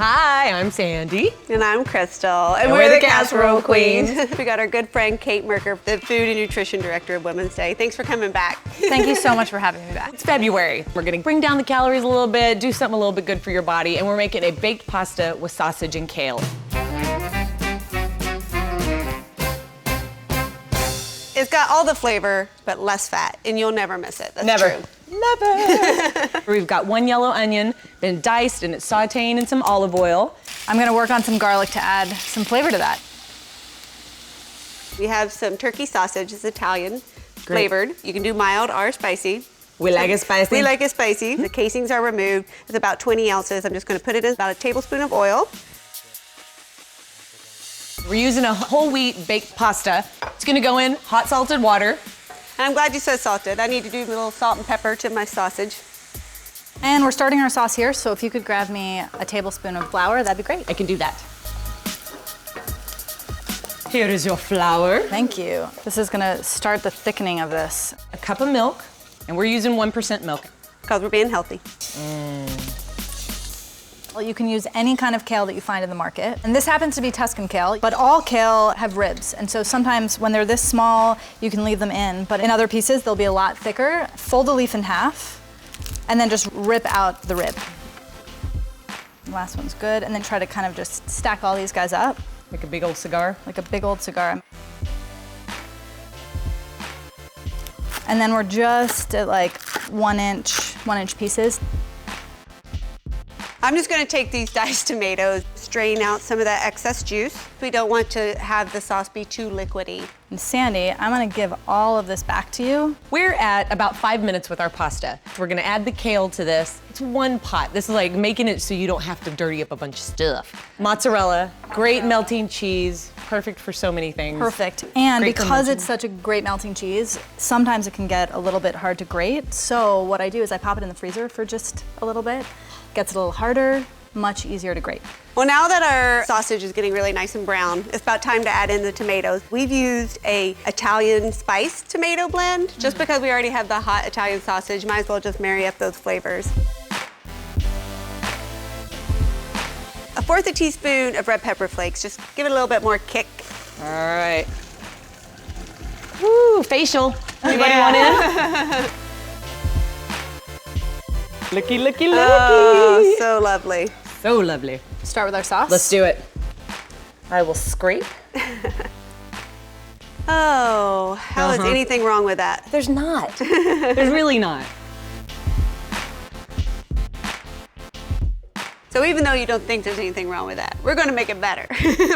Hi, I'm Sandy. And I'm Crystal. And we're the Casserole Queens. We got our good friend Kate Merker, the Food and Nutrition Director of Women's Day. Thanks for coming back. Thank you so much for having me back. It's February. We're gonna bring down the calories a little bit, do something a little bit good for your body, and we're making a baked pasta with sausage and kale. It's got all the flavor, but less fat, and you'll never miss it. That's Never. true. Never. We've got one yellow onion, been diced, and it's sauteing in some olive oil. I'm gonna work on some garlic to add some flavor to that. We have some turkey sausage. It's Italian flavored. You can do mild or spicy. We like it spicy. We like it spicy. The casings are removed. It's about 20 ounces. I'm just gonna put it in about a tablespoon of oil. We're using a whole wheat baked pasta. It's gonna go in hot salted water. And I'm glad you said salted. I need to do a little salt and pepper to my sausage. And we're starting our sauce here, so if you could grab me a tablespoon of flour, that'd be great. I can do that. Here is your flour. Thank you. This is gonna start the thickening of this. A cup of milk, and we're using 1% milk. Because we're being healthy. Well, you can use any kind of kale that you find in the market. And this happens to be Tuscan kale, but all kale have ribs. And so sometimes when they're this small, you can leave them in. But in other pieces, they'll be a lot thicker. Fold the leaf in half, and then just rip out the rib. The last one's good. And then try to kind of just stack all these guys up. Like a big old cigar. Like a big old cigar. And then we're just at like 1 inch pieces. I'm just gonna take these diced tomatoes, strain out some of that excess juice. We don't want to have the sauce be too liquidy. And Sandy, I'm gonna give all of this back to you. We're at about 5 minutes with our pasta. We're gonna add the kale to this. It's one pot. This is like making it so you don't have to dirty up a bunch of stuff. Mozzarella, great melting cheese, perfect for so many things. Perfect. And Great because it's such a great melting cheese, sometimes it can get a little bit hard to grate. So what I do is I pop it in the freezer for just a little bit. Gets a little harder, much easier to grate. Well, now that our sausage is getting really nice and brown, it's about time to add in the tomatoes. We've used a Italian spice tomato blend. Just because we already have the hot Italian sausage, might as well just marry up those flavors. 1/4 teaspoon of red pepper flakes. Just give it a little bit more kick. All right. Woo, facial. Anybody want in? Looky, looky, looky. Oh, so lovely. So lovely. Start with our sauce. Let's do it. I will scrape. Oh, how is anything wrong with that? There's not. There's really not. So even though you don't think there's anything wrong with that, we're gonna make it better.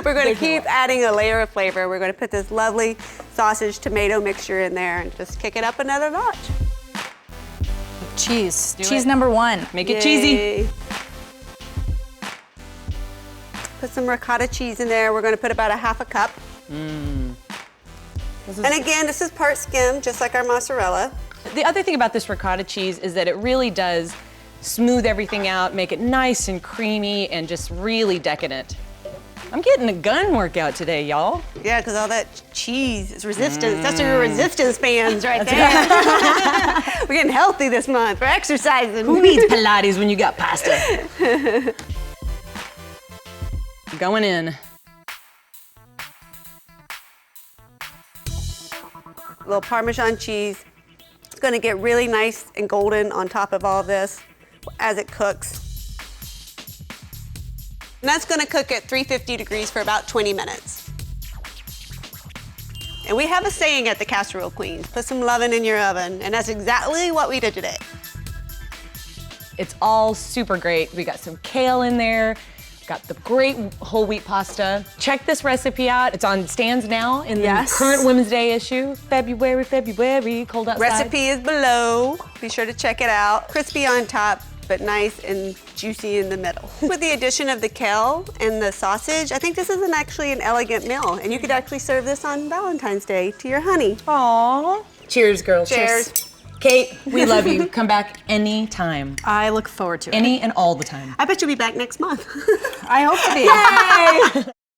We're gonna keep adding a layer of flavor. We're gonna put this lovely sausage tomato mixture in there and just kick it up another notch. Cheese. Do Cheese it. number 1. Make it cheesy. Yay. Put some ricotta cheese in there. We're gonna put about a 1/2 cup. And again, this is part skim, just like our mozzarella. The other thing about this ricotta cheese is that it really does smooth everything out, make it nice and creamy and just really decadent. I'm getting a gun workout today, y'all. Yeah, because all that cheese is resistance. That's your resistance bands right there. We're getting healthy this month. We're exercising. Who needs Pilates when you got pasta? Going in. A little Parmesan cheese. It's gonna get really nice and golden on top of all of this as it cooks. And that's gonna cook at 350 degrees for about 20 minutes. And we have a saying at the Casserole Queens, put some lovin' in your oven, and that's exactly what we did today. It's all super great. We got some kale in there. Got the great whole wheat pasta. Check this recipe out. It's on stands now in the current Women's Day issue. February, cold outside. Recipe is below. Be sure to check it out. Crispy on top, but nice and juicy in the middle. With the addition of the kale and the sausage, I think this is actually an elegant meal. And you could actually serve this on Valentine's Day to your honey. Aww. Cheers, girls. Cheers. Kate, we love you. Come back anytime. I look forward to it. Any and all the time. I bet you'll be back next month. I hope to be. Yay!